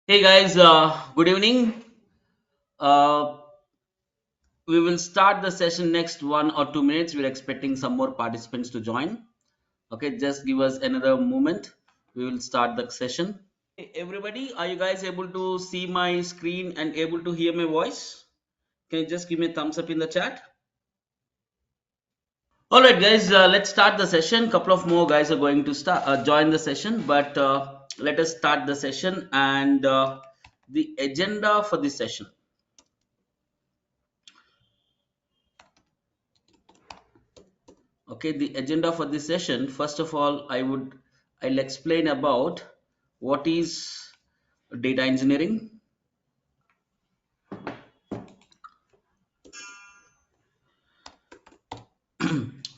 Hey guys, good evening. Uh, we will start the session next 1 or 2 minutes. We're expecting some more participants to join. Okay, just give us another moment. We will start the session. Hey, everybody, are you guys able to see my screen and able to hear my voice? Can you just give me a thumbs up in the chat? All right, guys, let's start the session. Couple of more guys are going to start join the session, but let us start the session and the agenda for this session. Okay, the agenda for this session, first of all, I'll explain about what is data engineering.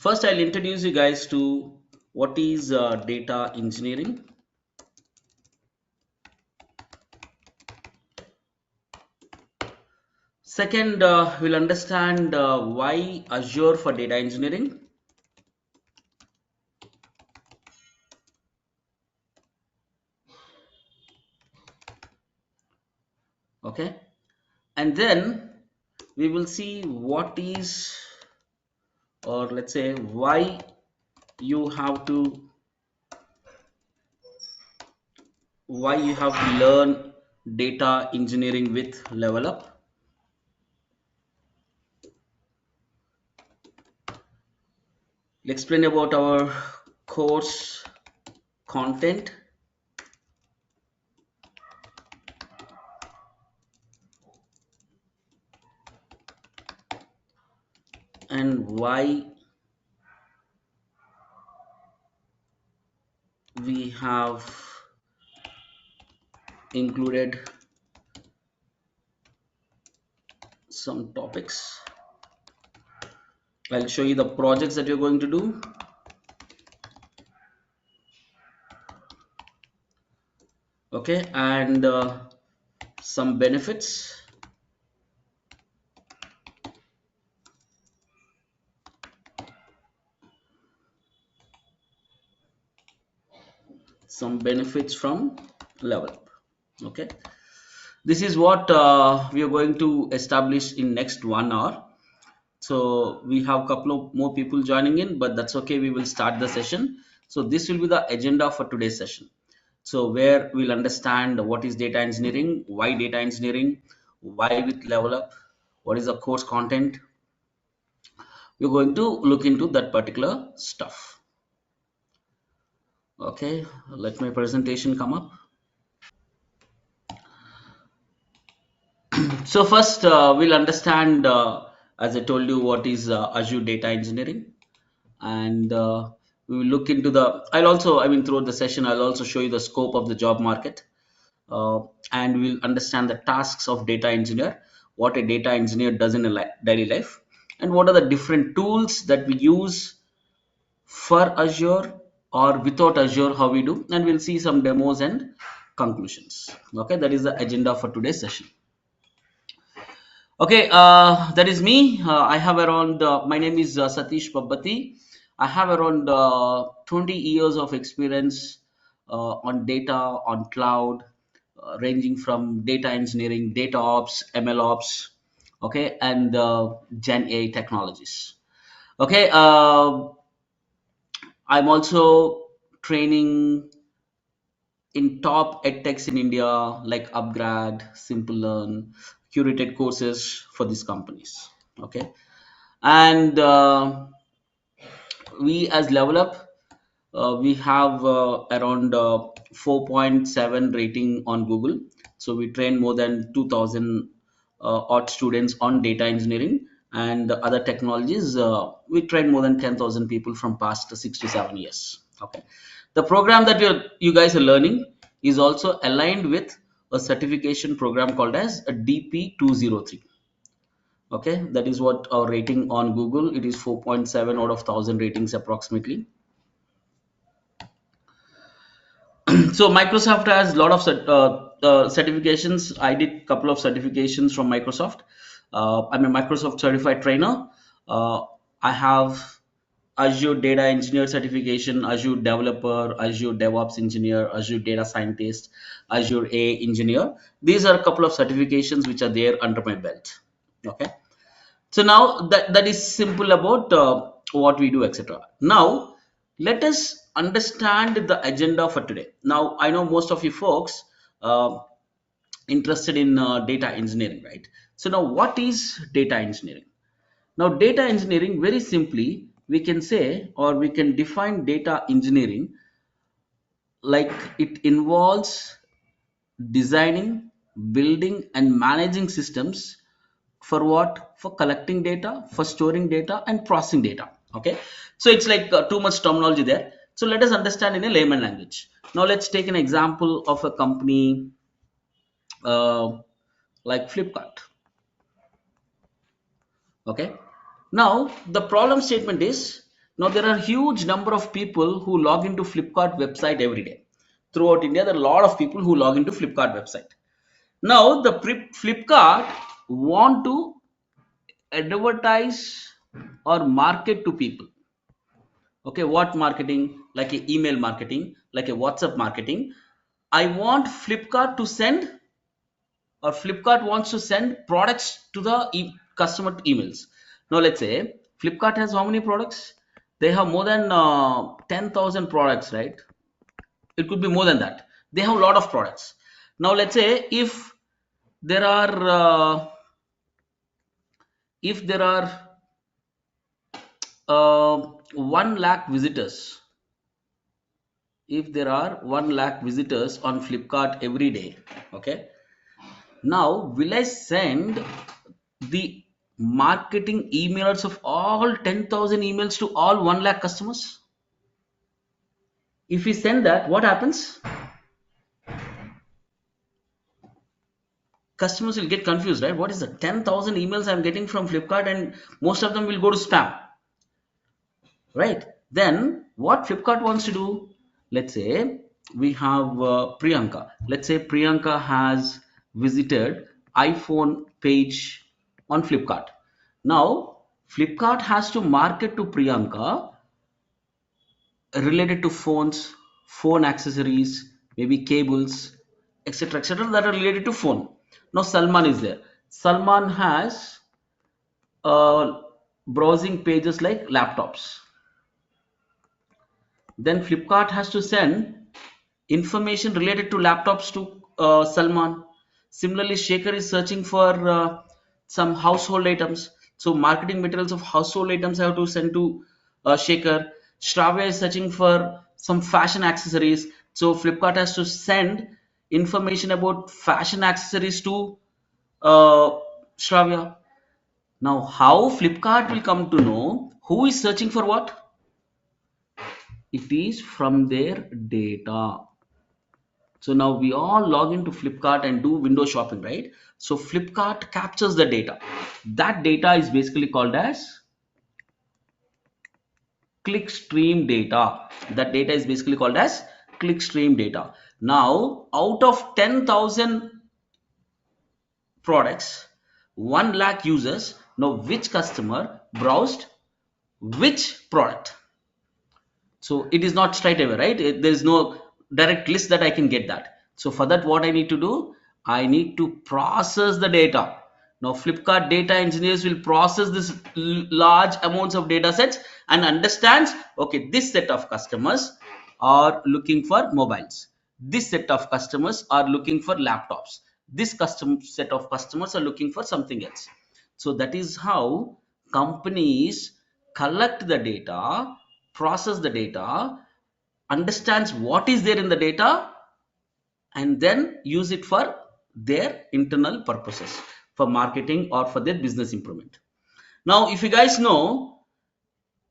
First, I'll introduce you guys to what is data engineering. Second, we'll understand why Azure for data engineering. Okay, and then we will see what is, or let's say why you have to learn data engineering with Level Up. We'll explain about our course content, and why we have included some topics. I'll show you the projects that you're going to do. Okay, and some benefits. Some benefits from Level Up. Okay, this is what we are going to establish in next 1 hour. So we have a couple of more people joining in, but that's okay. We will start the session. So this will be the agenda for today's session. So where we'll understand what is data engineering, why data engineering, why with Level Up, what is the course content. We're going to look into that particular stuff. Okay, let my presentation come up. So first we'll understand, as I told you, what is Azure data engineering, and we will look into the. I'll also, I mean, throughout the session, I'll also show you the scope of the job market, uh, and we'll understand the tasks of data engineer, what a data engineer does in a daily life, and what are the different tools that we use for Azure or without Azure, how we do, and we'll see some demos and conclusions. Okay, that is the agenda for today's session. Okay, that is me. I have around, my name is Satish Pabbati. I have around 20 years of experience on data, on cloud, ranging from data engineering, data ops, ML ops, okay, and Gen AI technologies. Okay, I'm also training in top edtechs in India like Upgrad, Simple Learn, curated courses for these companies. Okay, and we as Level Up, we have around 4.7 rating on Google. So we train more than 2,000 odd students on data engineering and other technologies. We train more than 10,000 people from past 6 to 7 years. Okay, the program that you guys are learning is also aligned with a certification program called as a DP203. Okay, that is what our rating on Google. It is 4.7 out of 1,000 ratings approximately. So Microsoft has a lot of certifications. I did a couple of certifications from Microsoft. I'm a Microsoft certified trainer. uh, I have Azure Data Engineer certification, Azure Developer, Azure DevOps Engineer, Azure Data Scientist, Azure A Engineer. These are a couple of certifications which are there under my belt. Okay. So now that is simple about what we do, etc. Now let us understand the agenda for today. Now I know most of you folks uh, interested in data engineering, right? So now what is data engineering? Now data engineering, very simply we can say, or we can define data engineering like it involves designing, building and managing systems for what? For collecting data, for storing data and processing data. Okay, so it's like too much terminology there. So let us understand in a layman language. Now let's take an example of a company uh, like Flipkart. Okay, now the problem statement is, now there are huge number of people who log into Flipkart website every day. Throughout India there are a lot of people who log into Flipkart website. Now the Flipkart want to advertise or market to people. Okay, what marketing? Like a email marketing, like a WhatsApp marketing. I want Flipkart to send, or Flipkart wants to send products to the customer emails. Now let's say Flipkart has how many products? They have more than 10,000 products, right? It could be more than that. They have a lot of products. Now let's say there are uh, if there are 1 lakh visitors, if there are 1 lakh visitors on Flipkart every day, okay, now will I send the marketing emails of all 10,000 emails to all 1 lakh customers? If we send that, what happens? Customers will get confused, right? What is the 10,000 emails I'm getting from Flipkart, and most of them will go to spam, right? Then what Flipkart wants to do, let's say we have Priyanka. Let's say Priyanka has visited iPhone page on Flipkart. Now Flipkart has to market to Priyanka related to phones, phone accessories, maybe cables, etc., that are related to phone. Now Salman is there. Salman has browsing pages like laptops. Then Flipkart has to send information related to laptops to Salman. Similarly, Shekhar is searching for some household items. So marketing materials of household items I have to send to Shekhar. Shravya is searching for some fashion accessories. So Flipkart has to send information about fashion accessories to Shravya. Now, how Flipkart will come to know who is searching for what? It is from their data. So now we all log into Flipkart and do window shopping, right? So Flipkart captures the data. That data is basically called as clickstream data. That data is basically called as clickstream data. Now out of 10,000 products, 1 lakh users know which customer browsed which product. So it is not straight away, right? There is no direct list that I can get that. So for that, what I need to do, I need to process the data. Now Flipkart data engineers will process this large amounts of data sets and understands, okay, this set of customers are looking for mobiles, this set of customers are looking for laptops, this custom set of customers are looking for something else. So that is how companies collect the data, process the data, understands what is there in the data, and then use it for their internal purposes, for marketing or for their business improvement. Now if you guys know,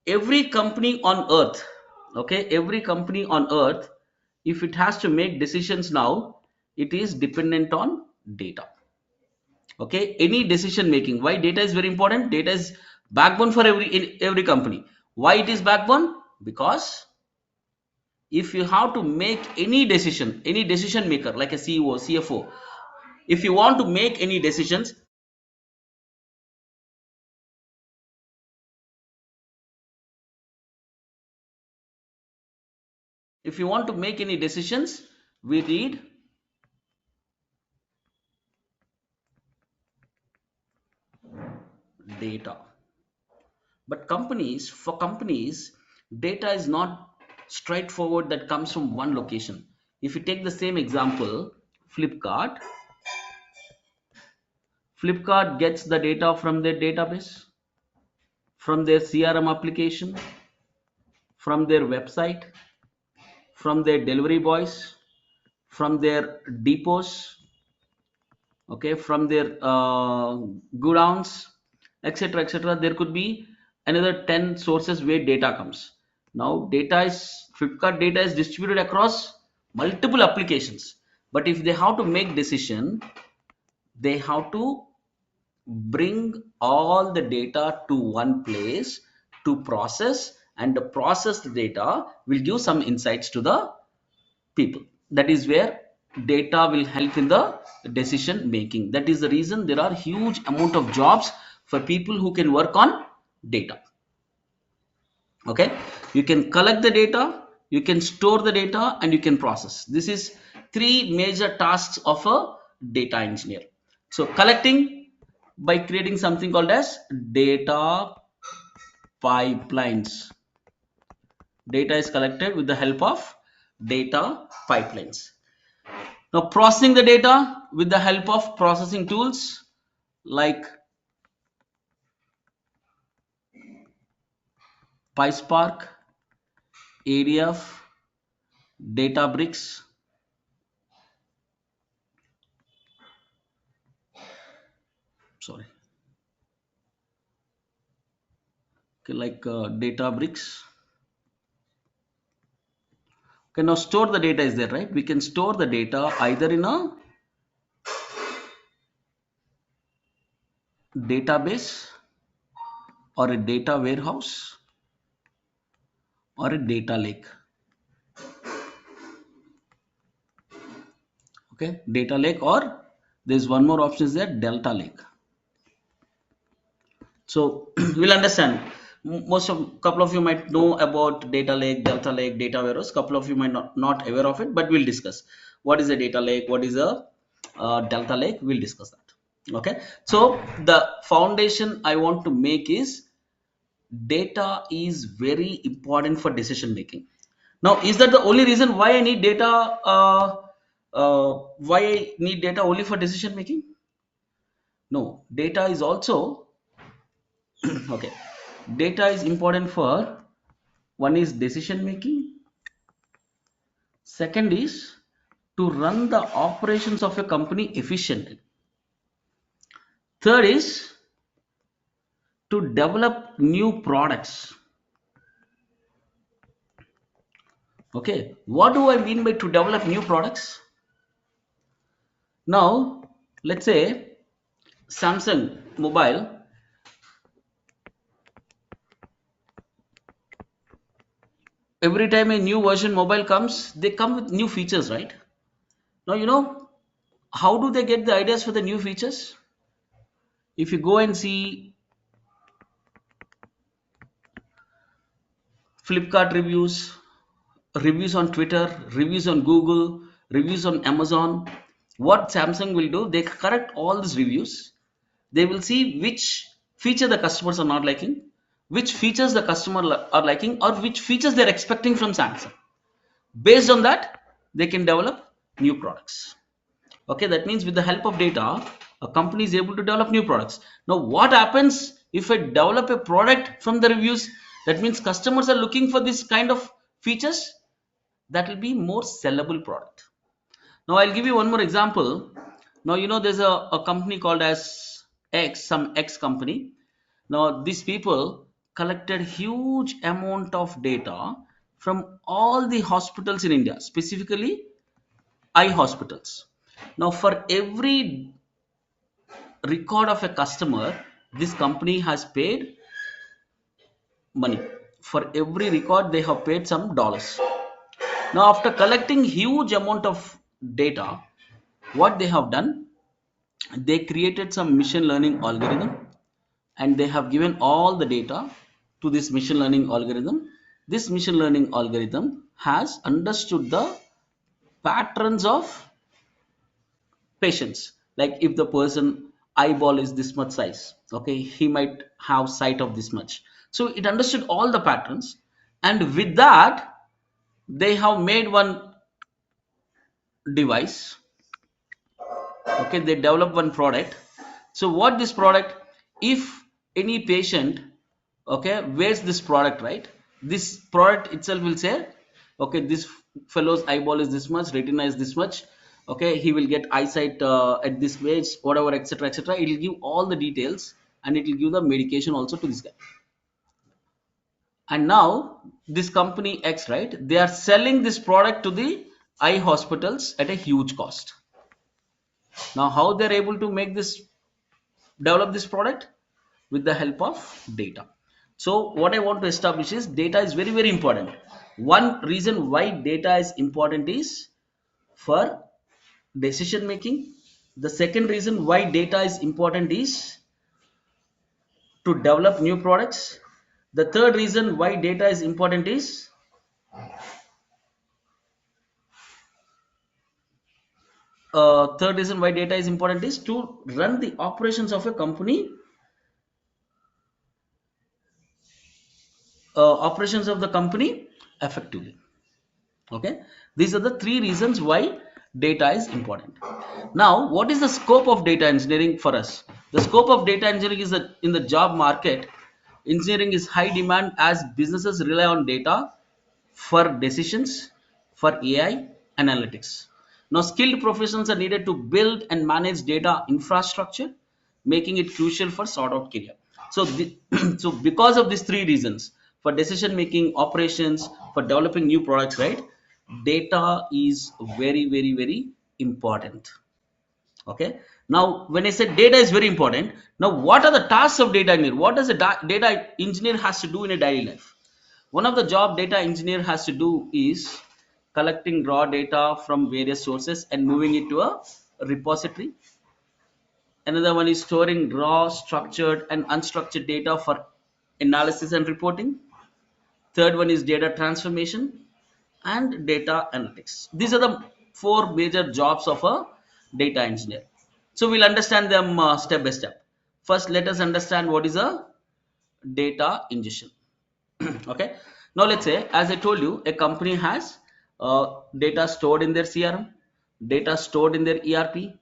every company on earth, okay, every company on earth, if it has to make decisions now, it is dependent on data. Okay, any decision making, why data is very important? Data is backbone for every company. Why it is backbone? Because if you have to make any decision maker like a CEO, CFO, if you want to make any decisions, If you want to make any decisions, we need data. But for companies, data is not straightforward that comes from one location. If you take the same example, Flipkart, Flipkart gets the data from their database, from their CRM application, from their website, from their delivery boys, from their depots, okay, from their godowns, etc., etc. There could be another 10 sources where data comes. Now data is Flipkart data is distributed across multiple applications, but if they have to make decision, they have to bring all the data to one place to process, and the processed data will give some insights to the people. That is where data will help in the decision making. That is the reason there are huge amount of jobs for people who can work on data. Okay, you can collect the data, you can store the data, and you can process. This is three major tasks of a data engineer. So collecting, by creating something called as data pipelines. Data is collected with the help of data pipelines. Now processing the data with the help of processing tools like PySpark, ADF, Databricks, sorry, okay, like Databricks. Okay, now store the data is there, right? We can store the data either in a database or a data warehouse or a data lake. Okay, data lake, or there's one more option is there, delta lake. So we'll understand. Most of couple of you might know about data lake, delta lake, data warehouse. Couple of you might not aware of it, but we'll discuss what is a data lake, what is a delta lake. We'll discuss that. Okay. So the foundation I want to make is data is very important for decision making. Now, is that the only reason why I need data? Why I need data only for decision making? No, data is also okay. Data is important for, one is decision making, second is to run the operations of a company efficiently, third is to develop new products. Okay, what do I mean by to develop new products? Now let's say Samsung mobile, every time a new version mobile comes, they come with new features, right? Now you know how do they get the ideas for the new features? If you go and see Flipkart reviews, reviews on Twitter, reviews on Google, reviews on Amazon, what Samsung will do, they correct all these reviews. They will see which feature the customers are not liking, which features the customer are liking, or which features they're expecting from Samsung. Based on that, they can develop new products. Okay, that means with the help of data, a company is able to develop new products. Now, what happens if I develop a product from the reviews? That means customers are looking for this kind of features. That will be more sellable product. Now, I'll give you one more example. Now, you know, there's a company called as X, some X company. Now, these people collected huge amount of data from all the hospitals in India, specifically eye hospitals. Now, for every record of a customer, this company has paid money. For every record, they have paid some dollars. Now, after collecting huge amount of data, what they have done, they created some machine learning algorithm, and they have given all the data to this machine learning algorithm. This machine learning algorithm has understood the patterns of patients. Like if the person eyeball is this much size, okay, he might have sight of this much. So it understood all the patterns, and with that they have made one device. Okay, they develop one product. So what this product, if any patient, okay, wears this product, right, this product itself will say, okay, this fellow's eyeball is this much, retina is this much, okay, he will get eyesight at this age, whatever, etc., etc. It will give all the details, and it will give the medication also to this guy. And now this company X, right, they are selling this product to the eye hospitals at a huge cost. Now how they're able to make this, develop this product? With the help of data. So what I want to establish is data is very, very important. One reason why data is important is for decision making. The second reason why data is important is to develop new products. The third reason why data is important is third reason why data is important is to run the operations of a company, operations of the company effectively. Okay, these are the three reasons why data is important. Now what is the scope of data engineering for us? The scope of data engineering is that in the job market, engineering is high demand as businesses rely on data for decisions, for AI analytics. Now, skilled professionals are needed to build and manage data infrastructure, making it crucial for sort out career. So, so because of these three reasons, for decision making, operations, for developing new products, right? Data is very, very, very important. Okay. Now, when I said data is very important, now what are the tasks of data engineer? What does a data engineer has to do in a daily life? One of the job data engineer has to do is collecting raw data from various sources and moving it to a repository. Another one is storing raw, structured, and unstructured data for analysis and reporting. Third one is data transformation and data analytics. These are the four major jobs of a data engineer. So we'll understand them step by step. First, let us understand what is a data ingestion. Okay, now let's say, as I told you, a company has data stored in their CRM, data stored in their ERP,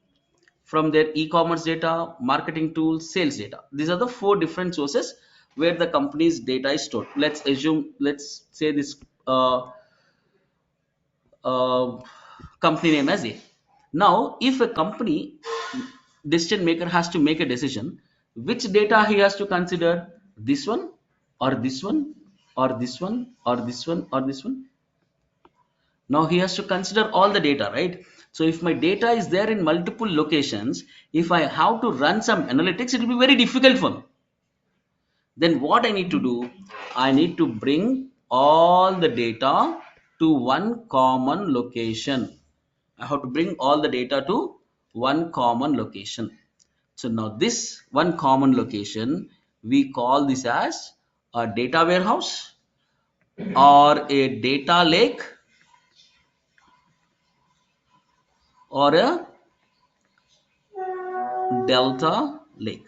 from their e-commerce data, marketing tools, sales data. These are the four different sources where the company's data is stored. Let's assume, let's say this uh, company name as A. Now if a company decision maker has to make a decision, which data he has to consider? This one, or this one, or this one, or this one, or this one? Now he has to consider all the data, right? So if my data is there in multiple locations, if I have to run some analytics, it will be very difficult for me. Then what I need to do? I need to bring all the data to one common location. I have to bring all the data to one common location. So now this one common location, we call this as a data warehouse or a data lake or a delta lake.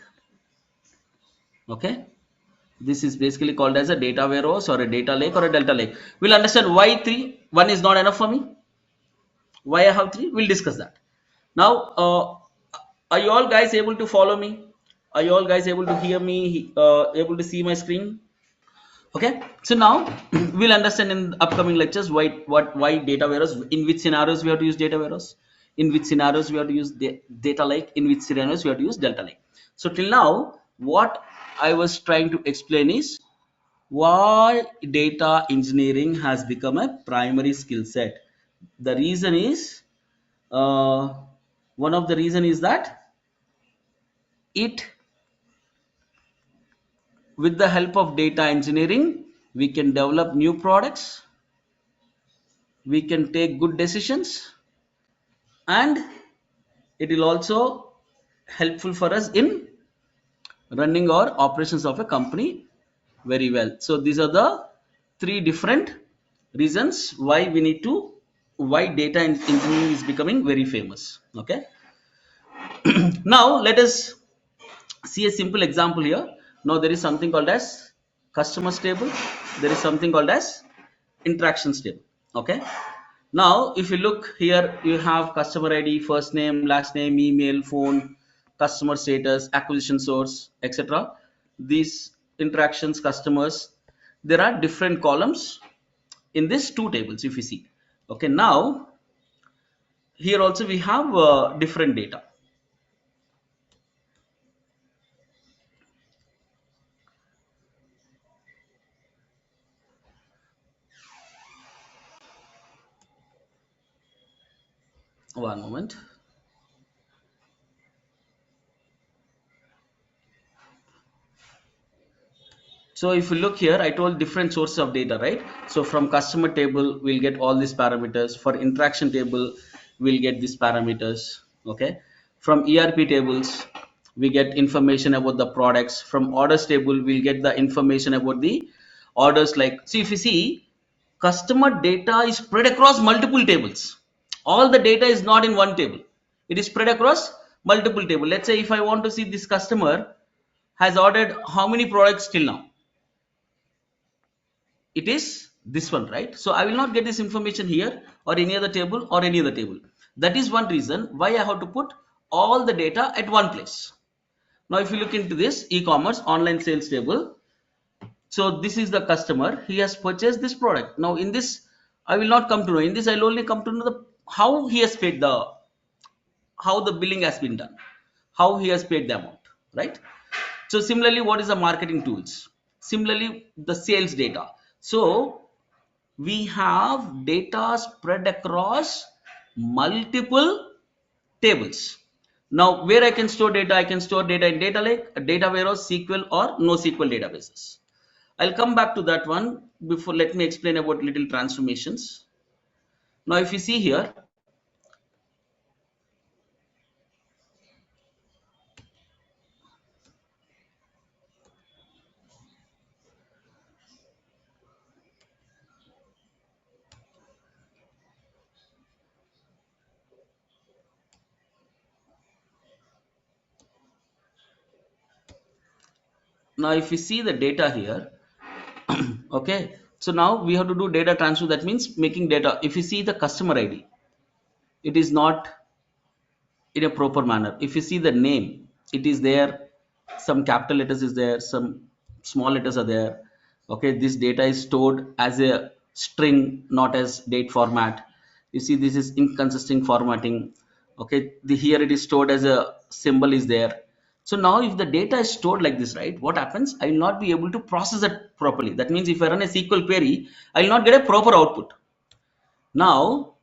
Okay. This is basically called as a data warehouse or a data lake or a delta lake. We'll understand why three. One is not enough for me. Why I have three? We'll discuss that. Now, are you all guys able to follow me? Are you all guys able to hear me? Able to see my screen? Okay. So now we'll understand in upcoming lectures why data warehouse, in which scenarios we have to use data warehouse, in which scenarios we have to use data lake, in which scenarios we have to use delta lake. So till now, what I was trying to explain is why data engineering has become a primary skill set. The reason is, uh, one of the reason is that it, with the help of data engineering, we can develop new products, we can take good decisions, and it will also helpful for us in running our operations of a company very well. So these are the three different reasons why we need to, why data engineering is becoming very famous. Okay, now let us see a simple example here. Now there is something called as customers table, there is something called as interactions table. Okay, now if you look here, you have customer ID, first name, last name, email, phone, customer status, acquisition source, etc. These interactions, customers, there are different columns in these two tables if you see. Okay, now here also we have different data. One moment. So if you look here, I told different sources of data, right? So from customer table, we'll get all these parameters. For interaction table, we'll get these parameters. Okay. From ERP tables, we get information about the products. From orders table, we'll get the information about the orders. Like, see, if you see, customer data is spread across multiple tables. All the data is not in one table. It is spread across multiple table. Let's say if I want to see this customer has ordered how many products till now, it is this one, right? So I will not get this information here or any other table or any other table. That is one reason why I have to put all the data at one place. Now if you look into this e-commerce online sales table, so this is the customer, he has purchased this product. Now in this I will not come to know, in this I'll only come to know the how he has paid, the how the billing has been done, how he has paid the amount, right? So similarly, what is the marketing tools? Similarly, the sales data. So we have data spread across multiple tables. Now where I can store data, I can store data in data lake, a data warehouse, SQL or NoSQL databases. I'll come back to that one. Before, let me explain about little transformations. Now if you see here, now if you see the data here, okay, so now we have to do data transfer. That means making data. If you see the customer ID, it is not in a proper manner. If you see the name, it is there, some capital letters is there, some small letters are there. Okay, this data is stored as a string, not as date format. You see this is inconsistent formatting. Okay, here it is stored as a symbol is there. So now if the data is stored like this, right, what happens? I will not be able to process it properly. That means if I run a SQL query, I will not get a proper output. Now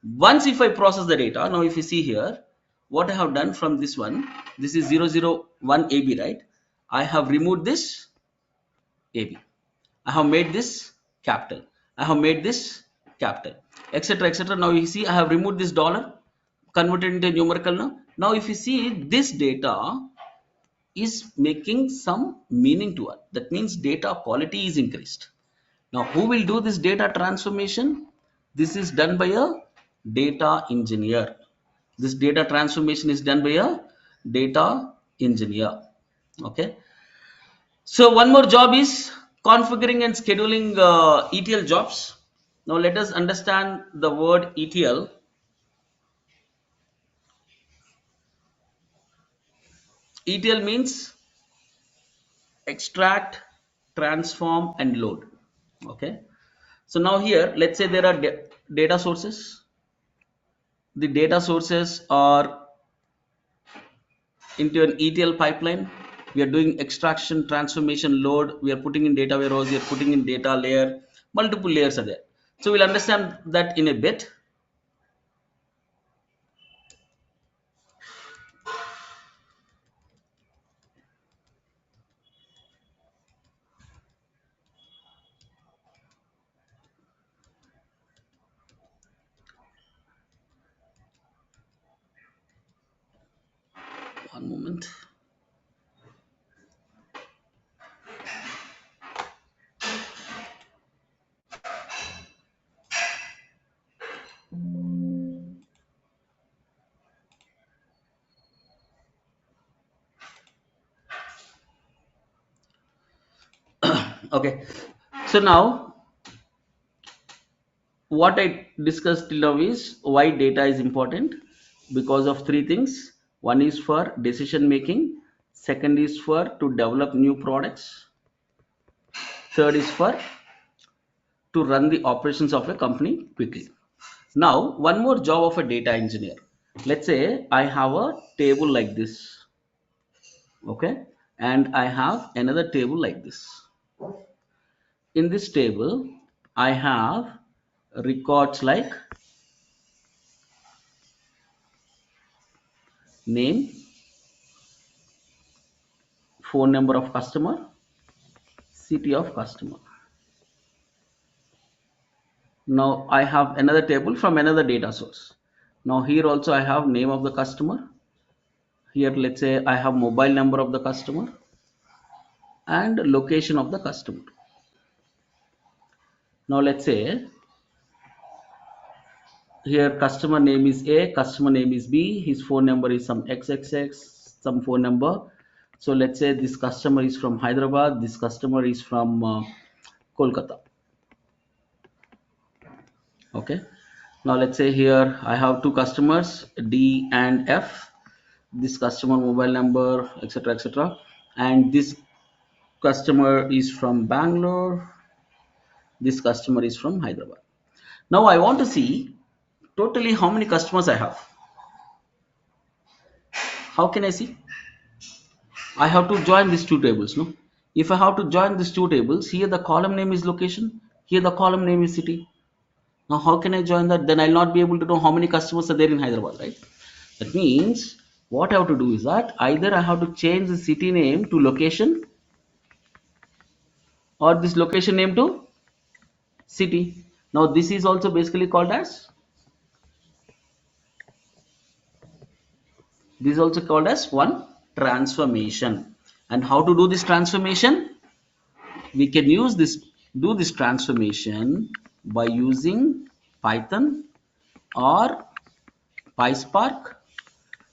once if I process the data, now if you see here, what I have done from this one, this is 001 AB, right? I have removed this AB. I have made this capital. I have made this capital, etc., etc. Now you see I have removed this dollar, converted into numerical now. Now if you see this data is making some meaning to it. That means data quality is increased. Now, who will do this data transformation? This is done by a data engineer. This data transformation is done by a data engineer. Okay. So one more job is configuring and scheduling ETL jobs. Now let us understand the word ETL. ETL means extract, transform, and load. Okay. So now here, let's say there are data sources. The data sources are into an ETL pipeline. We are doing extraction, transformation, load. We are putting in data warehouse. We are putting in data layer. Multiple layers are there. So we'll understand that in a bit. One moment. Okay, so now what I discussed till now is why data is important, because of three things. One is for decision making, second is for to develop new products, third is for to run the operations of a company quickly. Now, one more job of a data engineer. Let's say I have a table like this, okay, and I have another table like this. In this table, I have records like name, phone number of customer, city of customer. Now I have another table from another data source. Now here also I have name of the customer. Here let's say I have mobile number of the customer and location of the customer. Now let's say here customer name is A, customer name is B, his phone number is some XXX, some phone number. So let's say this customer is from Hyderabad, this customer is from Kolkata. Okay. Now let's say here I have two customers D and F. This customer mobile number, etc., etc., and this customer is from Bangalore, this customer is from Hyderabad. Now I want to see totally how many customers I have. How can I see? I have to join these two tables. No, if I have to join these two tables, here the column name is location, here the column name is city. Now how can I join that? Then I'll not be able to know how many customers are there in Hyderabad, right? That means what I have to do is that either I have to change the city name to location or this location name to city. Now this is also basically called as, this is also called as one transformation. And how to do this transformation? We can use this, do this transformation by using Python or PySpark.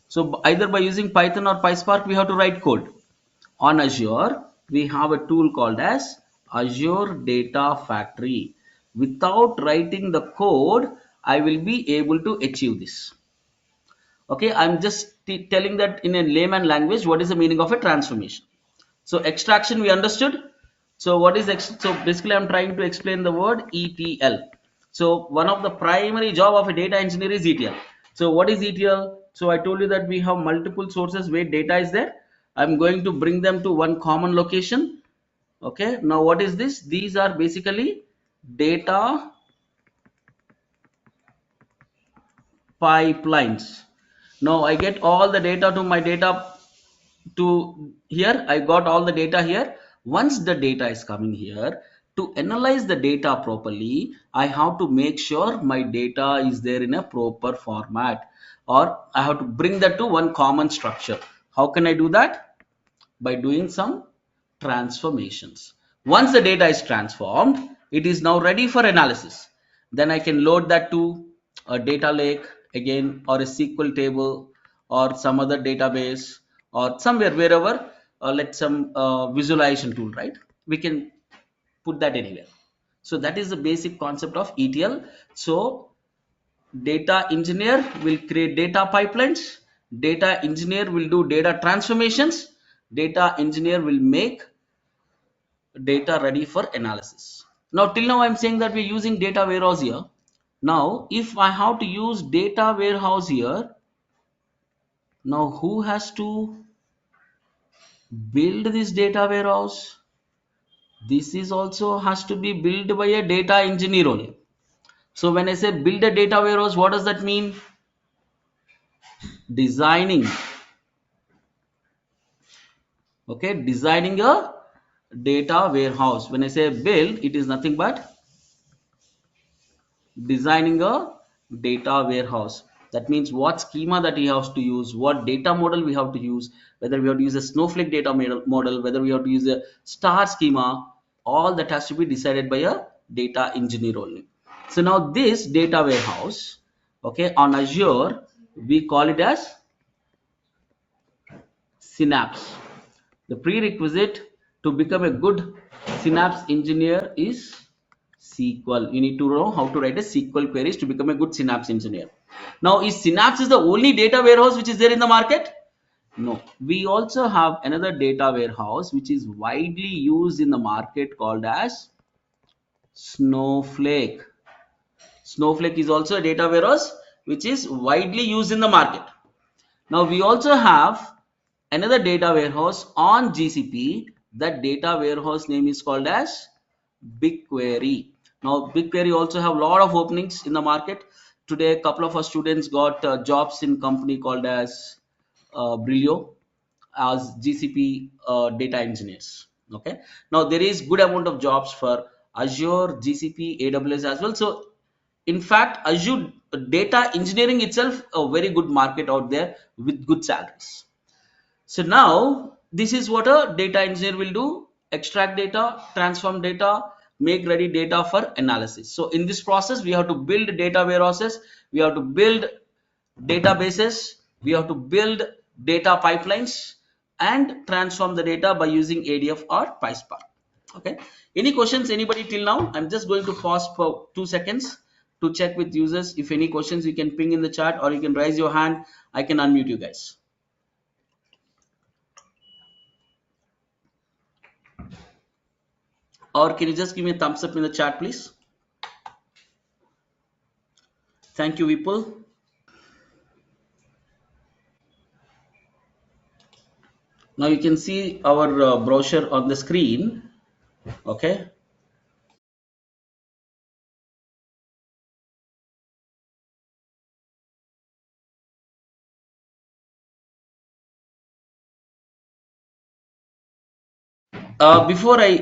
So either by using Python or PySpark we have to write code. On Azure we have a tool called as Azure Data Factory. Without writing the code I will be able to achieve this. Okay, I'm just telling that in a layman language what is the meaning of a transformation. So extraction we understood. So what is so basically I'm trying to explain the word ETL. So one of the primary job of a data engineer is ETL. So what is ETL? So I told you that we have multiple sources where data is there. I'm going to bring them to one common location. Okay, now what is this? These are basically data pipelines. Now I get all the data to my data to here. I got all the data here. Once the data is coming here, to analyze the data properly I have to make sure my data is there in a proper format, or I have to bring that to one common structure. How can I do that? By doing some transformations. Once the data is transformed, it is now ready for analysis. Then I can load that to a data lake again, or a SQL table, or some other database, or somewhere wherever, let some visualization tool, right? We can put that anywhere. So that is the basic concept of ETL. So data engineer will create data pipelines, data engineer will do data transformations, data engineer will make data ready for analysis. Now till now I'm saying that we're using data warehouse here. Now if I have to use data warehouse here, now who has to build this data warehouse? This is also has to be built by a data engineer only. So when I say build a data warehouse, what does that mean? Designing. Okay, designing a data warehouse. When I say build, it is nothing but designing a data warehouse. That means what schema that he has to use, what data model we have to use, whether we have to use a snowflake data model, whether we have to use a star schema, all that has to be decided by a data engineer only. So now this data warehouse, okay, on Azure we call it as Synapse. The prerequisite to become a good Synapse engineer is SQL. You need to know how to write a SQL queries to become a good Synapse engineer. Now, is Synapse is the only data warehouse which is there in the market? No. We also have another data warehouse which is widely used in the market called as Snowflake. Snowflake is also a data warehouse which is widely used in the market. Now we also have another data warehouse on GCP. That data warehouse name is called as BigQuery. Now BigQuery also have a lot of openings in the market. Today, a couple of our students got jobs in company called as Brilio as GCP data engineers. Okay. Now there is good amount of jobs for Azure, GCP, AWS as well. So in fact, Azure data engineering itself a very good market out there with good salaries. So now this is what a data engineer will do: extract data, transform data, make ready data for analysis. So in this process, we have to build data warehouses, we have to build databases, we have to build data pipelines and transform the data by using ADF or PySpark. Okay. Any questions, anybody till now? I'm just going to pause for 2 seconds to check with users. If any questions, you can ping in the chat or you can raise your hand. I can unmute you guys. Or can you just give me a thumbs up in the chat, please? Thank you, Vipul. Now you can see our brochure on the screen. Okay. Before I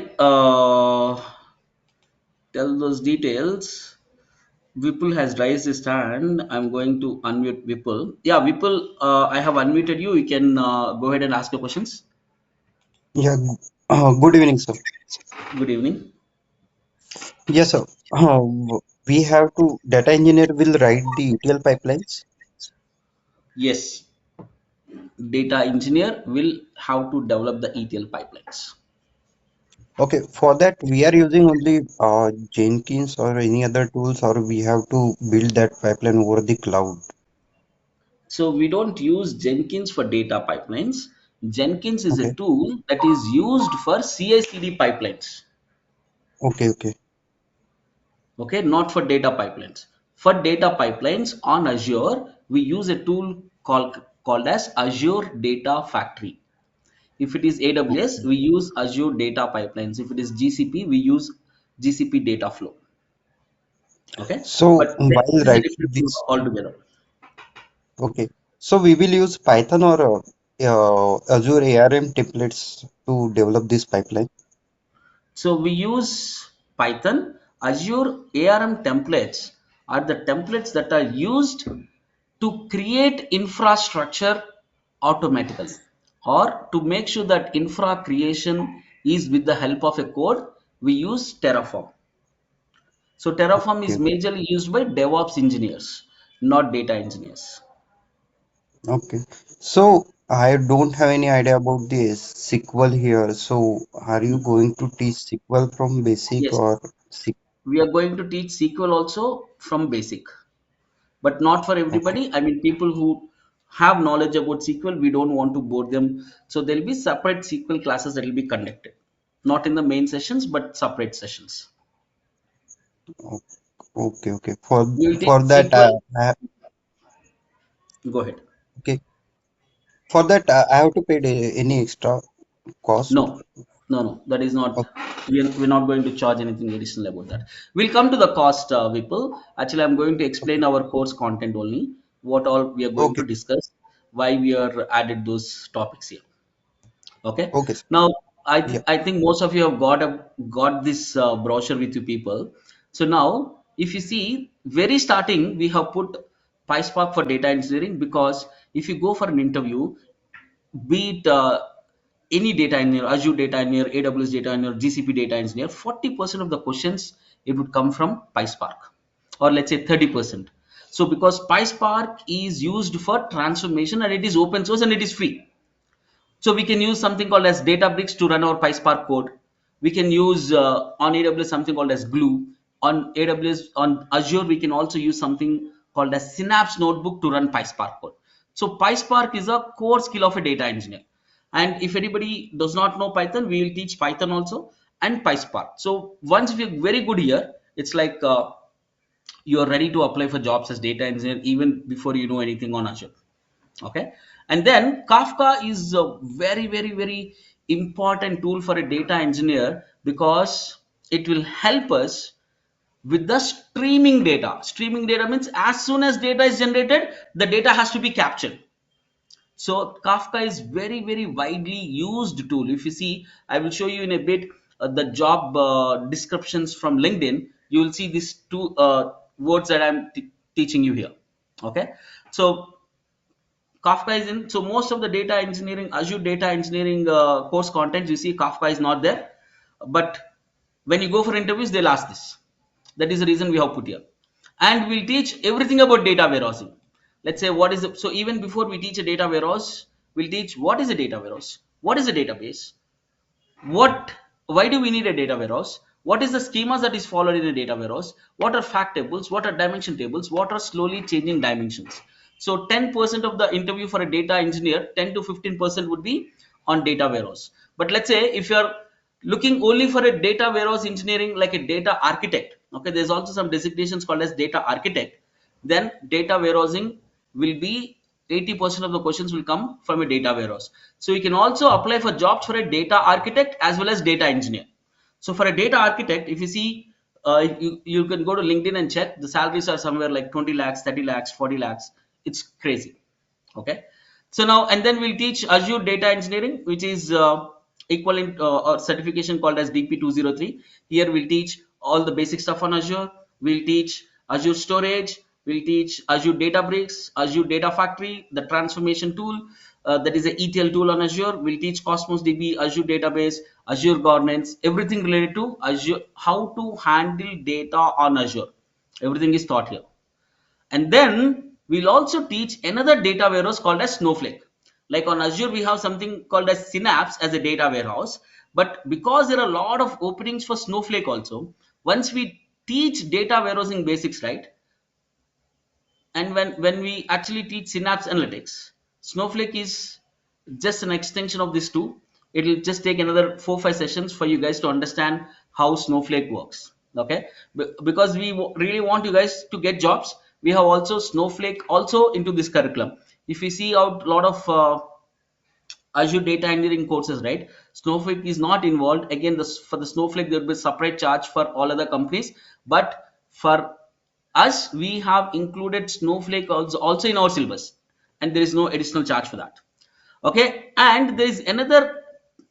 tell those details, Vipul has raised his hand. I'm going to unmute Vipul. Yeah, Vipul, I have unmuted you. You can go ahead and ask your questions. Yeah, good evening, sir. Good evening. Yes, sir. We have to, data engineer will write the ETL pipelines. Yes, data engineer will have to develop the ETL pipelines. Okay, for that we are using only Jenkins or any other tools, or we have to build that pipeline over the cloud. So we don't use Jenkins for data pipelines. Jenkins is a Okay, tool that is used for CI/CD pipelines. okay. Okay, not for data pipelines. For data pipelines on Azure, we use a tool called as Azure Data Factory. If it is AWS, Okay. we use Azure Data Pipelines. If it is GCP, we use GCP Data Flow. Okay, So but while Jenkins is a writing different tool this, altogether. okay, so we will use Python or Azure ARM templates to develop this pipeline. So we use Python. Azure ARM templates are the templates that are used to create infrastructure automatically or to make sure that infra creation is with the help of a code. We use Terraform. So Terraform is Okay, majorly used by DevOps engineers, not data engineers. okay. So I don't have any idea about the SQL here. So are you going to teach SQL from basic Yes, or SQL? we are going to teach SQL also from basic, but not for Okay, everybody. I mean, people who have knowledge about SQL, we don't want to bore them. So there will be separate SQL classes that will be conducted, not in the main sessions, but separate sessions. okay. For We will teach for that, SQL. I, Go ahead. okay. For that, I have to pay any extra cost. No, no, that is not. O- We're not going to charge anything additional about that. We'll come to the cost, Vipul. Actually, I'm going to explain our course content only, what all we are going to Okay, discuss, why we are added those topics here. Okay. okay, sir. Now, Yeah, I think most of you have got this brochure with you people. So now, if you see, very starting, we have put PySpark for data engineering because if you go for an interview, be it any data engineer, Azure data engineer, AWS data engineer, GCP data engineer, 40% of the questions it would come from PySpark, or let's say 30%. So because PySpark is used for transformation and it is open source and it is free. So we can use something called as Databricks to run our PySpark code. We can use on AWS something called as Glue. On AWS, on Azure, we can also use something called as Synapse Notebook to run PySpark code. So PySpark is a core skill of a data engineer. And if anybody does not know Python, we will teach Python also and PySpark. So once you're very good here, it's like you are ready to apply for jobs as data engineer even before you know anything on Azure. Okay, and then Kafka is a very, very, very important tool for a data engineer because it will help us with the streaming data. Streaming data means as soon as data is generated, the data has to be captured. So Kafka is very, very widely used tool. If you see, I will show you in a bit the job descriptions from LinkedIn. You will see these two words that I'm teaching you here. Okay, so Kafka is in. So most of the data engineering, Azure data engineering course content, you see Kafka is not there. But when you go for interviews, they'll ask this. That is the reason we have put here. And we'll teach everything about data warehousing. Let's say what is so even before we teach a data warehouse, we'll teach what is a data warehouse, what is a database, what why do we need a data warehouse, what is the schemas that is followed in a data warehouse, what are fact tables, what are dimension tables, what are slowly changing dimensions. So 10% of the interview for a data engineer, 10 to 15% would be on data warehouse. But let's say if you're looking only for a data warehouse engineering like a data architect, okay, there's also some designations called as data architect, then data warehousing will be 80% of the questions will come from a data warehouse. So you can also apply for jobs for a data architect as well as data engineer. So for a data architect, if you see, you can go to LinkedIn and check, the salaries are somewhere like 20 lakhs, 30 lakhs, 40 lakhs. It's crazy. Okay, so now and then we'll teach Azure data engineering, which is equivalent or certification called as DP203. Here we'll teach all the basic stuff on Azure. We'll teach Azure storage, we'll teach Azure Databricks, Azure Data Factory, the transformation tool, that is a ETL tool on Azure. We'll teach Cosmos DB, Azure database, Azure governance, everything related to Azure, how to handle data on Azure. Everything is taught here. And then we'll also teach another data warehouse called as Snowflake. Like on Azure, we have something called as Synapse as a data warehouse. But because there are a lot of openings for Snowflake also, once we teach data warehousing basics, right? And when we actually teach Synapse Analytics, Snowflake is just an extension of this two. It will just take another 4 5 sessions for you guys to understand how Snowflake works. Okay, because we really want you guys to get jobs, we have also Snowflake also into this curriculum. If you see out a lot of Azure data engineering courses, right? Snowflake is not involved. Again, this for the Snowflake, there will be separate charge for all other companies. But for us, we have included Snowflake also in our syllabus, and there is no additional charge for that. Okay, and there is another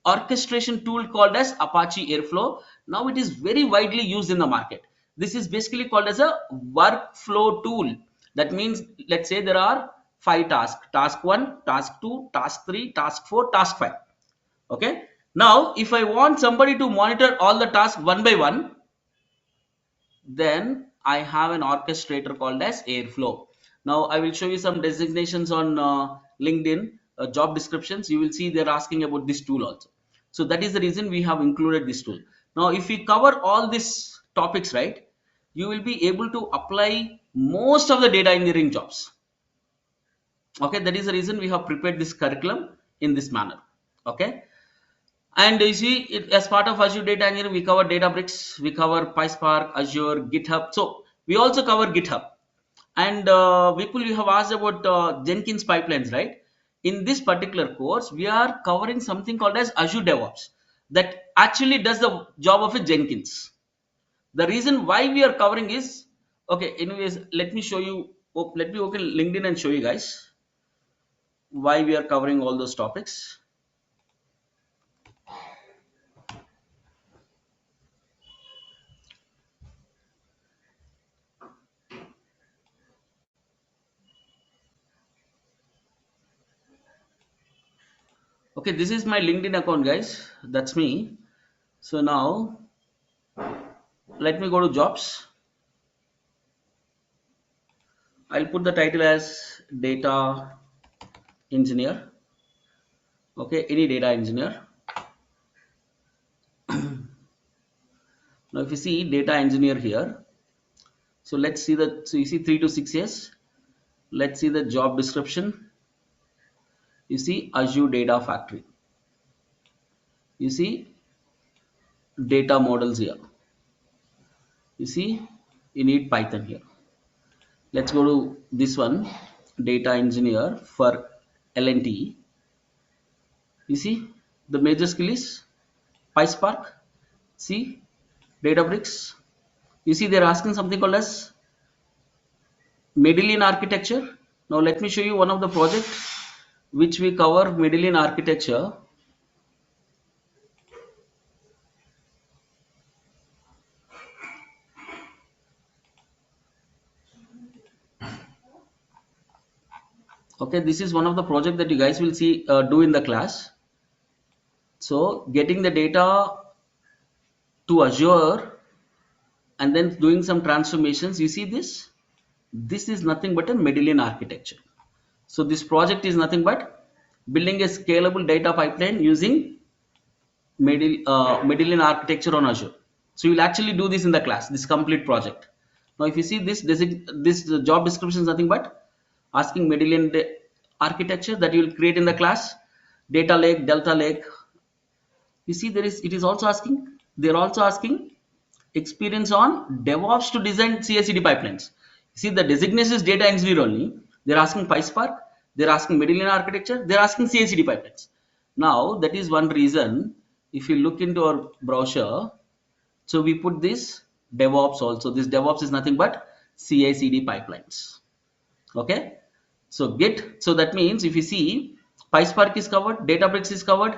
orchestration tool called as Apache Airflow. Now it is very widely used in the market. This is basically called as a workflow tool. That means, let's say there are 5 tasks: task 1, task 2, task 3, task 4, task 5. Okay, now if I want somebody to monitor all the tasks one by one, then I have an orchestrator called as Airflow. Now I will show you some designations on LinkedIn job descriptions. You will see they're asking about this tool also. So that is the reason we have included this tool. Now if we cover all these topics, right, you will be able to apply most of the data engineering jobs. Okay, that is the reason we have prepared this curriculum in this manner. Okay, and you see, as part of Azure Data Engineering, we cover Databricks, we cover PySpark, Azure, GitHub. So we also cover GitHub. And Vipul, you have asked about Jenkins pipelines, right? In this particular course, we are covering something called as Azure DevOps that actually does the job of a Jenkins. The reason why we are covering is, okay, anyways, let me show you, let me open LinkedIn and show you guys why we are covering all those topics. Okay, this is my LinkedIn account, guys. That's me. So now let me go to jobs. I'll put the title as data engineer. Okay, any data engineer. Now if you see data engineer here, so let's see the, so you see 3 to 6 years. Let's see the job description. You see Azure Data Factory. You see data models here. You see you need Python here. Let's go to this one, data engineer for L&T. You see the major skill is PySpark. See Databricks. You see they're asking something called as Medallion architecture. Now let me show you one of the project which we cover Medallion architecture. Okay, this is one of the project that you guys will see do in the class. So getting the data to Azure and then doing some transformations. You see this? This is nothing but a Medallion architecture. So this project is nothing but building a scalable data pipeline using Medallion architecture on Azure. So you will actually do this in the class, this complete project. Now if you see this job description is nothing but asking Medallion architecture that you will create in the class, data lake, delta lake. You see it is also asking, they're also asking experience on DevOps to design CI/CD pipelines. See the designation is data engineer only. They're asking PySpark, they're asking Medallion architecture, they're asking CI/CD pipelines. Now that is one reason. If you look into our brochure, so we put this DevOps also. This DevOps is nothing but CI/CD pipelines. Okay. So Git. So that means if you see PySpark is covered, Databricks is covered,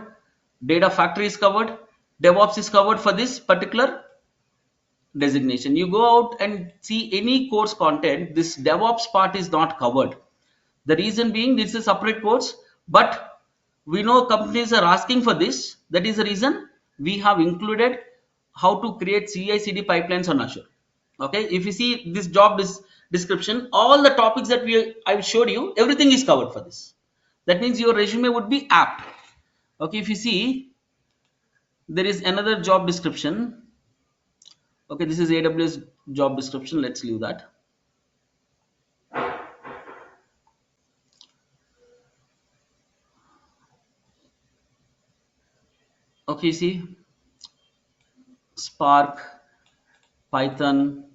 Data Factory is covered, DevOps is covered for this particular designation. You go out and see any course content, this DevOps part is not covered. The reason being this is a separate course, but we know companies are asking for this. That is the reason we have included how to create CI/CD pipelines on Azure. Okay, if you see this job description, all the topics that I showed you, everything is covered for this. That means your resume would be apt. Okay, if you see there is another job description. Okay, this is AWS job description. Let's leave that. Okay, see Spark, Python.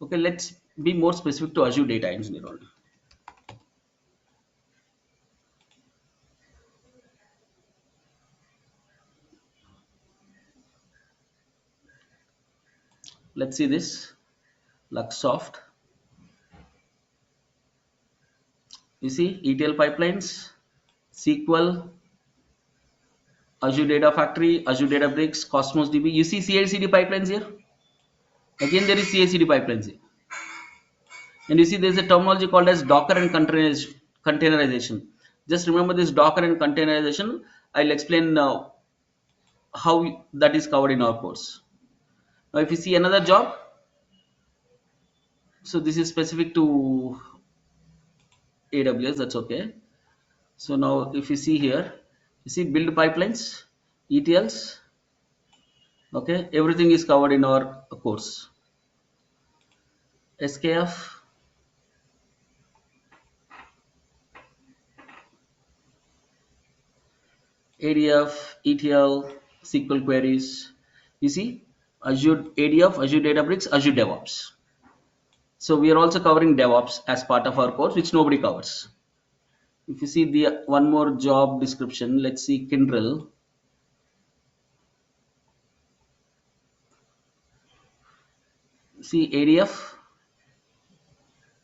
Okay, let's be more specific to Azure Data Engineer only. Let's see this Luxsoft. You see ETL pipelines, SQL, Azure Data Factory, Azure Databricks, Cosmos DB. You see CI/CD pipelines here. Again, there is CI/CD pipelines here. And you see there is a terminology called as Docker and containerization. Just remember this Docker and containerization. I'll explain how that is covered in our course. Now, if you see another job, so this is specific to AWS. That's okay. So now, if you see here, you see build pipelines, ETLs. Okay, everything is covered in our course. SKF, ADF, ETL, SQL queries. You see Azure ADF, Azure Databricks, Azure DevOps. So we are also covering DevOps as part of our course, which nobody covers. If you see the one more job description, let's see Kyndryl. See ADF,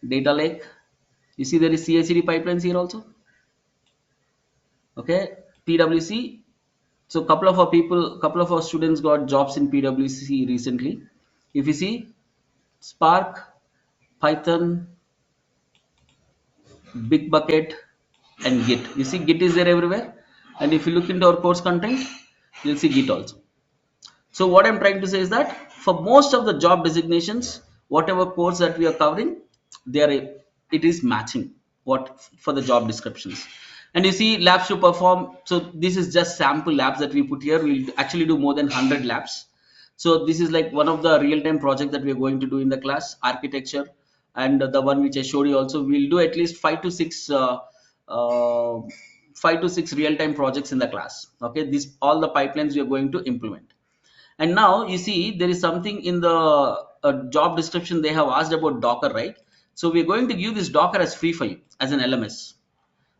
data lake. You see there is CI/CD pipelines here also. Okay, PwC. So couple of our students got jobs in PwC recently. If you see Spark, Python, Bitbucket, and Git. You see Git is there everywhere. And if you look into our course content, you'll see Git also. So what I'm trying to say is that for most of the job designations, whatever course that we are covering, it is matching what for the job descriptions. And you see labs to perform. So this is just sample labs that we put here. We'll actually do more than 100 labs. So this is like one of the real-time project that we are going to do in the class, architecture, and the one which I showed you also. We'll do at least uh, 5 to 6 real-time projects in the class. Okay, these all the pipelines we are going to implement. And now you see there is something in the job description they have asked about Docker, right? So we're going to give this Docker as free for you as an LMS.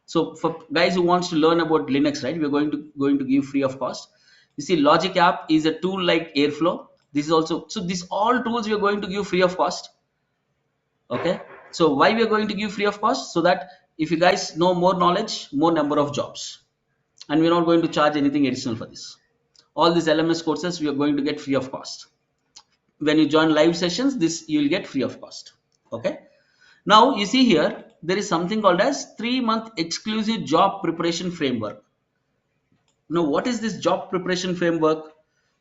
So for guys who wants to learn about Linux, right, we're going to give free of cost. You see, Logic App is a tool like Airflow. This is also, so these all tools we are going to give free of cost. Okay. So why we are going to give free of cost? So that if you guys know more knowledge, more number of jobs, and we're not going to charge anything additional for this. All these LMS courses we are going to get free of cost. When you join live sessions, this you will get free of cost. Okay. Now you see here there is something called as 3-month exclusive job preparation framework. Now what is this job preparation framework?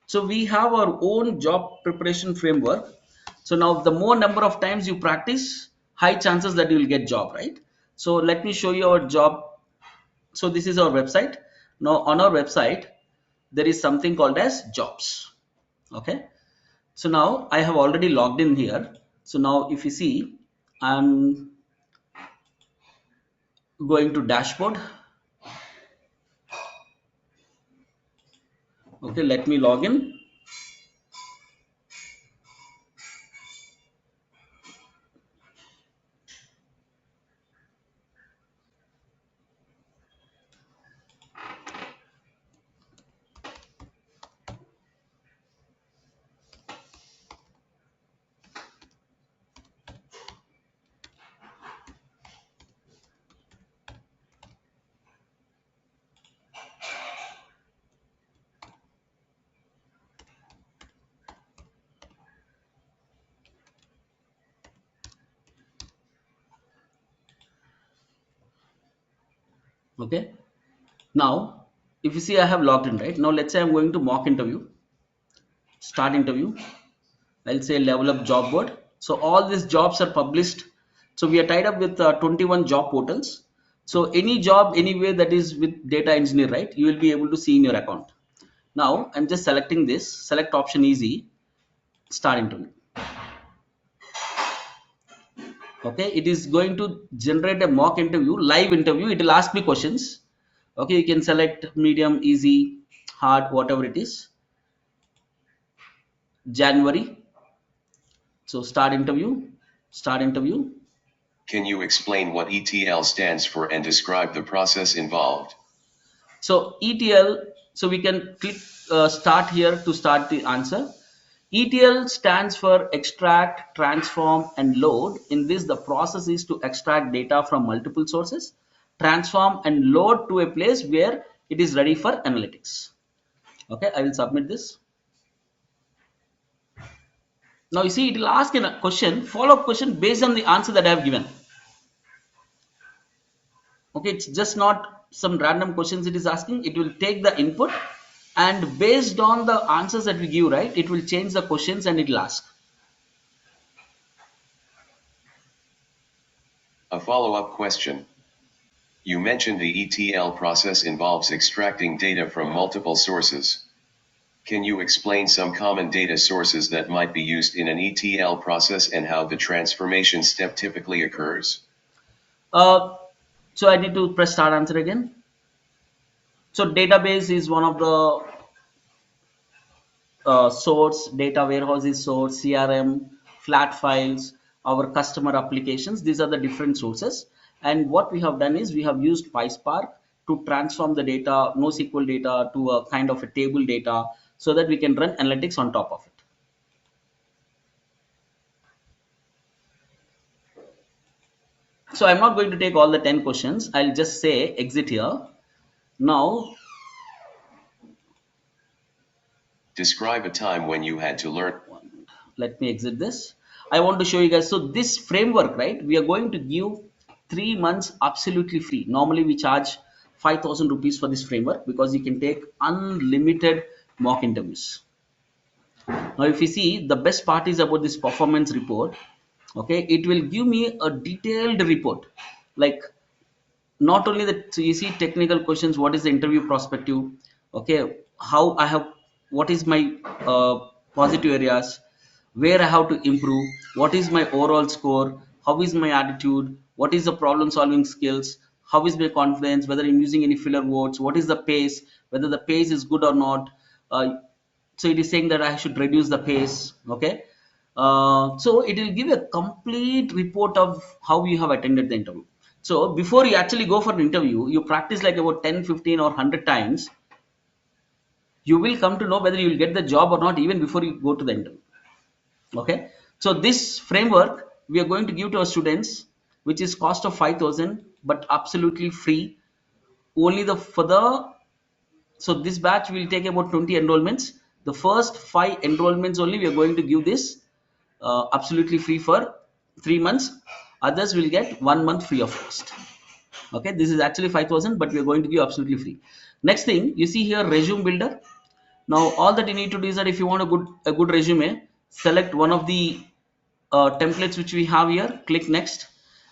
So we have our own job preparation framework. So now the more number of times you practice, high chances that you will get job, right? So let me show you our job. So this is our website. Now on our website there is something called as jobs. Okay. So now I have already logged in here. So now if you see, I'm going to dashboard. Okay, let me log in. Okay, now if you see I have logged in, right? Now let's say I'm going to mock interview, start interview. I'll say level up job board. So all these jobs are published. So we are tied up with 21 job portals. So any job anywhere that is with data engineer, right? You will be able to see in your account. Now I'm just selecting this, select option easy, start interview. Okay, it is going to generate a mock interview, live interview. It will ask me questions. Okay, you can select medium, easy, hard, whatever it is. January. So start interview. Can you explain what ETL stands for and describe the process involved? So ETL, so we can click start here to start the answer. ETL stands for extract, transform, and load. In this, the process is to extract data from multiple sources, transform and load to a place where it is ready for analytics. Okay, I will submit this. Now you see it will ask a question, follow-up question based on the answer that I have given. Okay, it's just not some random questions it is asking. It will take the input and based on the answers that we give, right, it will change the questions and it will ask. A follow-up question. You mentioned the ETL process involves extracting data from multiple sources. Can you explain some common data sources that might be used in an ETL process and how the transformation step typically occurs? uh, so I need to press start answer again. So database is one of the source, data warehouse is source, CRM, flat files, our customer applications. These are the different sources. And what we have done is we have used PySpark to transform the data, NoSQL data, to a kind of a table data so that we can run analytics on top of it. So I'm not going to take all the 10 questions. I'll just say exit here. Now, Describe a time when you had to learn. let me exit this. I want to show you guys. So this framework, right? We are going to give 3 months absolutely free. Normally we charge 5,000 rupees for this framework because you can take unlimited mock interviews. Now, if you see, the best part is about this performance report. Okay, it will give me a detailed report, like not only that. So you see technical questions, what is the interview perspective, okay, how I have, what is my positive areas, where I have to improve, what is my overall score, how is my attitude, what is the problem solving skills, how is my confidence, whether I'm using any filler words, what is the pace, whether the pace is good or not. So it is saying that I should reduce the pace. Okay. So it will give a complete report of how you have attended the interview. So before you actually go for an interview, you practice like about 10, 15 or 100 times. You will come to know whether you will get the job or not even before you go to the interview. Okay. So this framework we are going to give to our students, which is cost of 5,000 but absolutely free. Only the for the So this batch will take about 20 enrollments. The first 5 enrollments only we are going to give this absolutely free for 3 months. Others will get 1 month free of cost. Okay, this is actually 5,000 but we are going to give absolutely free. Next thing you see here, resume builder. Now all that you need to do is that if you want a good resume, select one of the templates which we have here, click next,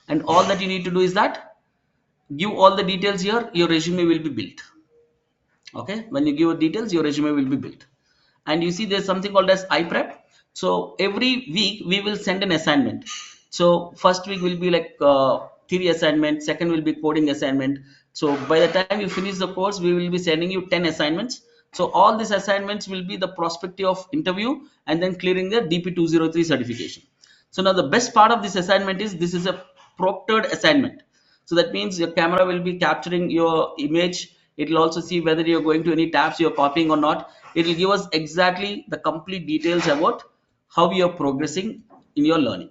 and all that you need to do is that give all the details here, your resume will be built. Okay, when you give details, your resume will be built. And you see there's something called as iPrep. So every week we will send an assignment. So first week will be like theory assignment, second will be coding assignment. So by the time you finish the course, we will be sending you 10 assignments. So all these assignments will be the prospective of interview and then clearing the DP203 certification. So now the best part of this assignment is this is a proctored assignment. So that means your camera will be capturing your image. It will also see whether you're going to any tabs you're copying or not. It will give us exactly the complete details about how you're progressing in your learning.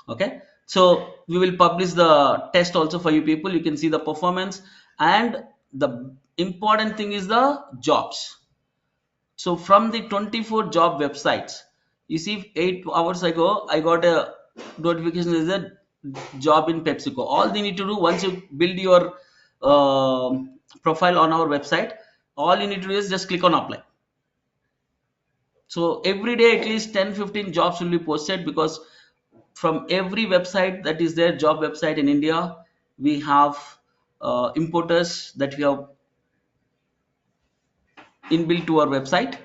Okay. So we will publish the test also for you people. You can see the performance, and the important thing is the jobs. So from the 24 job websites, you see 8 hours ago, I got a notification is a job in PepsiCo. All they need to do once you build your profile on our website, all you need to do is just click on apply. So every day at least 10, 15 jobs will be posted, because from every website that is there, job website in India, we have importers that we have inbuilt to our website.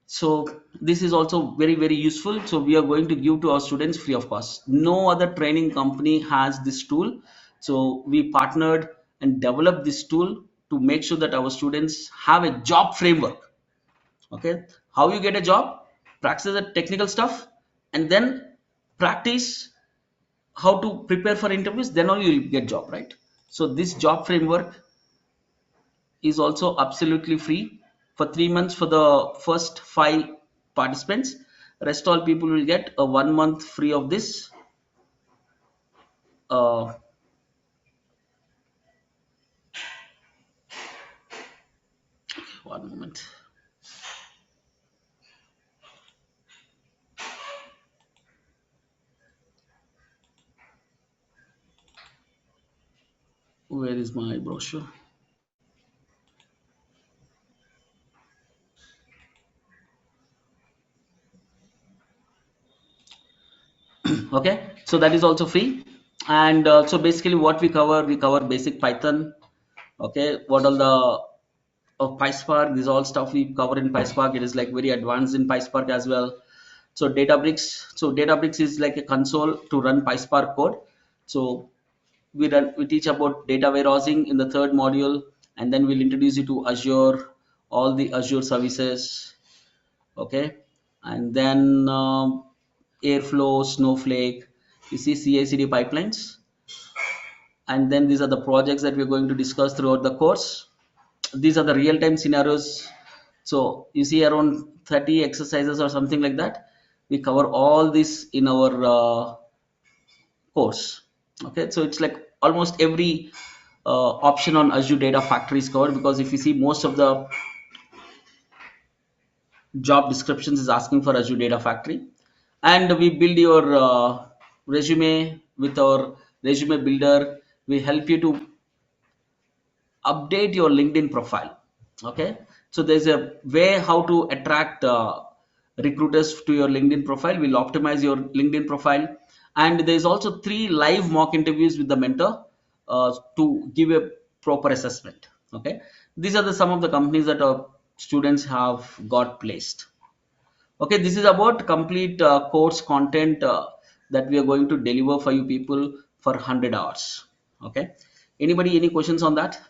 So this is also very very useful. So we are going to give to our students free of cost. No other training company has this tool. So we partnered and developed this tool to make sure that our students have a job framework. Okay, how you get a job, practice the technical stuff, and then practice how to prepare for interviews, then only you'll get job, right? So this job framework is also absolutely free for 3 months for the first 5 participants. Rest all people will get a 1 month free of this. Uh, One moment. Where is my brochure? Okay, so that is also free. And so basically what we cover basic Python. Okay, what all the PySpark, this all stuff we cover in PySpark. It is like very advanced in PySpark as well. So Databricks is like a console to run PySpark code. So we teach about data warehousing in the third module, and then we'll introduce you to Azure, all the Azure services. Okay, and then Airflow, Snowflake. You see CI/CD pipelines, and then these are the projects that we're going to discuss throughout the course. These are the real-time scenarios. So you see around 30 exercises or something like that. We cover all this in our course. Okay, so it's like almost every option on Azure Data Factory is covered, because if you see most of the job descriptions is asking for Azure Data Factory. And we build your resume with our resume builder. We help you to update your LinkedIn profile. Okay, so there's a way how to attract recruiters to your LinkedIn profile. We'll optimize your LinkedIn profile, and there's also 3 live mock interviews with the mentor to give a proper assessment. Okay, these are the some of the companies that our students have got placed. Okay, this is about complete course content that we are going to deliver for you people for 100 hours. Okay, anybody any questions on that?